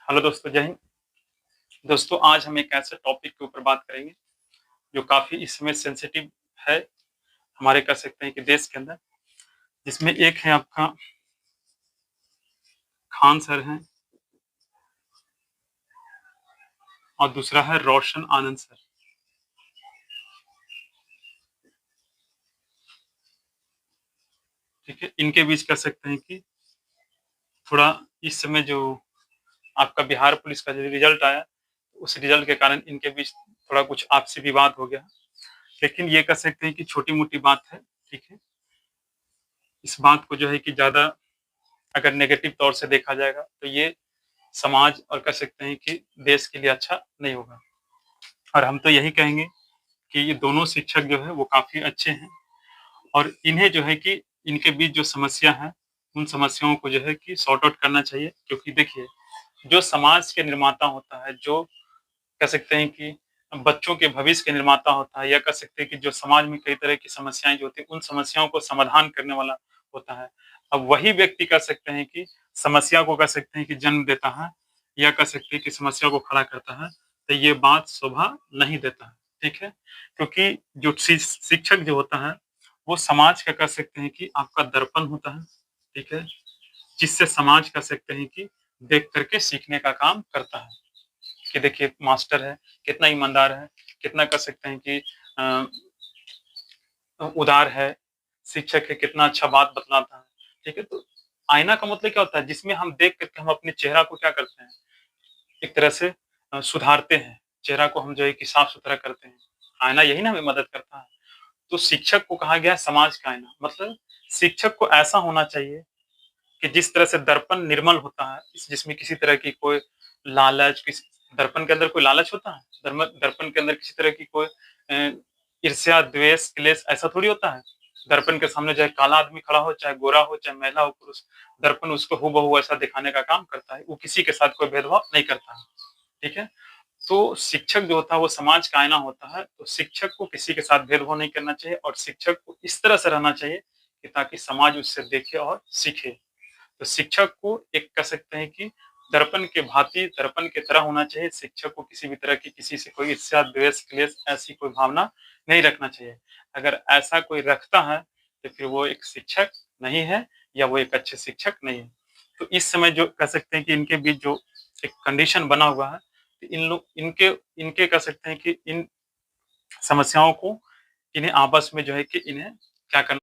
Hello दोस्तों, जय हिंद। दोस्तों, आज हम एक ऐसे टॉपिक के ऊपर बात करेंगे जो काफ़ी इस समय सेंसिटिव है हमारे कह सकते हैं कि देश के अंदर, जिसमें एक है आपका खान सर हैं और दूसरा है रोशन आनंद सर। ठीक है, इनके बीच कह सकते हैं कि थोड़ा इस समय जो आपका बिहार पुलिस का जो रिजल्ट आया, उस रिजल्ट के कारण इनके बीच थोड़ा कुछ आपसी विवाद हो गया। लेकिन ये कह सकते हैं कि छोटी-मोटी बात है, ठीक है। इस बात को जो है कि ज़्यादा अगर नेगेटिव तौर से देखा जाएगा, तो ये समाज और कह सकते हैं कि देश के लिए अच्छा नहीं होगा। और हम तो यही कहेंगे कि ये दोनों शिक्षक जो है वो काफ़ी अच्छे हैं और इन्हें जो है कि इनके बीच जो समस्या है, उन समस्याओं को जो है कि सॉर्ट आउट करना चाहिए। क्योंकि देखिए, जो समाज के निर्माता होता है, जो कह सकते हैं कि बच्चों के भविष्य के निर्माता होता है, या कह सकते हैं कि जो समाज में कई तरह की समस्याएँ जो होती हैं, उन समस्याओं को समाधान करने वाला होता है। अब वही व्यक्ति कह सकते हैं कि समस्या को कह सकते हैं कि जन्म देता है, या कह सकते हैं कि समस्या को खड़ा करता है, तो ये बात शोभा नहीं देता है, ठीक है? क्योंकि जो शिक्षक जो होता है, वो समाज का कह सकते हैं कि आपका दर्पण होता है, ठीक है? जिससे समाज कह सकते हैं कि देख कर के सीखने का काम करता है। कि देखिए, मास्टर है, कितना ईमानदार है, कितना कह सकते हैं कि अ, उदार है, शिक्षक है, कितना अच्छा बात बतलाता है, ठीक है? तो आईना का मतलब क्या होता है? जिसमें हम देख कर के हम अपने चेहरा को क्या करते हैं? एक तरह से सुधारते हैं, चेहरा को हम जो है कि साफ-सुथरा करते हैं। आईना यही ना हमें मदद करता है। तो शिक्षक को कहा गया है समाज का आईना, मतलब शिक्षक को ऐसा होना चाहिए कि जिस तरह से दर्पण निर्मल होता है, जिसमें किसी तरह की कोई लालच, किसी दर्पण के अंदर कोई लालच होता है? दर्पण के अंदर किसी तरह की कोई ईर्ष्या, द्वेष, क्लेश ऐसा थोड़ी होता है। दर्पण के सामने चाहे काला आदमी खड़ा हो, चाहे गोरा हो, चाहे महिला हो, पुरुष, दर्पण उसको हूबहू ऐसा दिखाने का काम करता है। वो किसी के साथ कोई भेदभाव नहीं करता है, ठीक है? तो शिक्षक जो होता है वो समाज का आईना होता है, तो शिक्षक को किसी के साथ भेदभाव नहीं करना चाहिए और शिक्षक को इस तरह से रहना चाहिए कि ताकि समाज उससे देखे और सीखे। तो शिक्षक को एक कह सकते हैं कि दर्पण के भांति, दर्पण की तरह होना चाहिए। शिक्षक को किसी भी तरह की किसी से कोई ईर्ष्या, द्वेष, क्लेश ऐसी कोई भावना नहीं रखना चाहिए। अगर ऐसा कोई रखता है, तो फिर वो एक शिक्षक नहीं है, या वो एक अच्छे शिक्षक नहीं है। तो इस समय जो कह सकते हैं कि इनके बीच जो एक कंडीशन बना हुआ है, तो इनके इनके कह सकते हैं कि इन समस्याओं को इन्हें आपस में जो है कि इन्हें क्या करना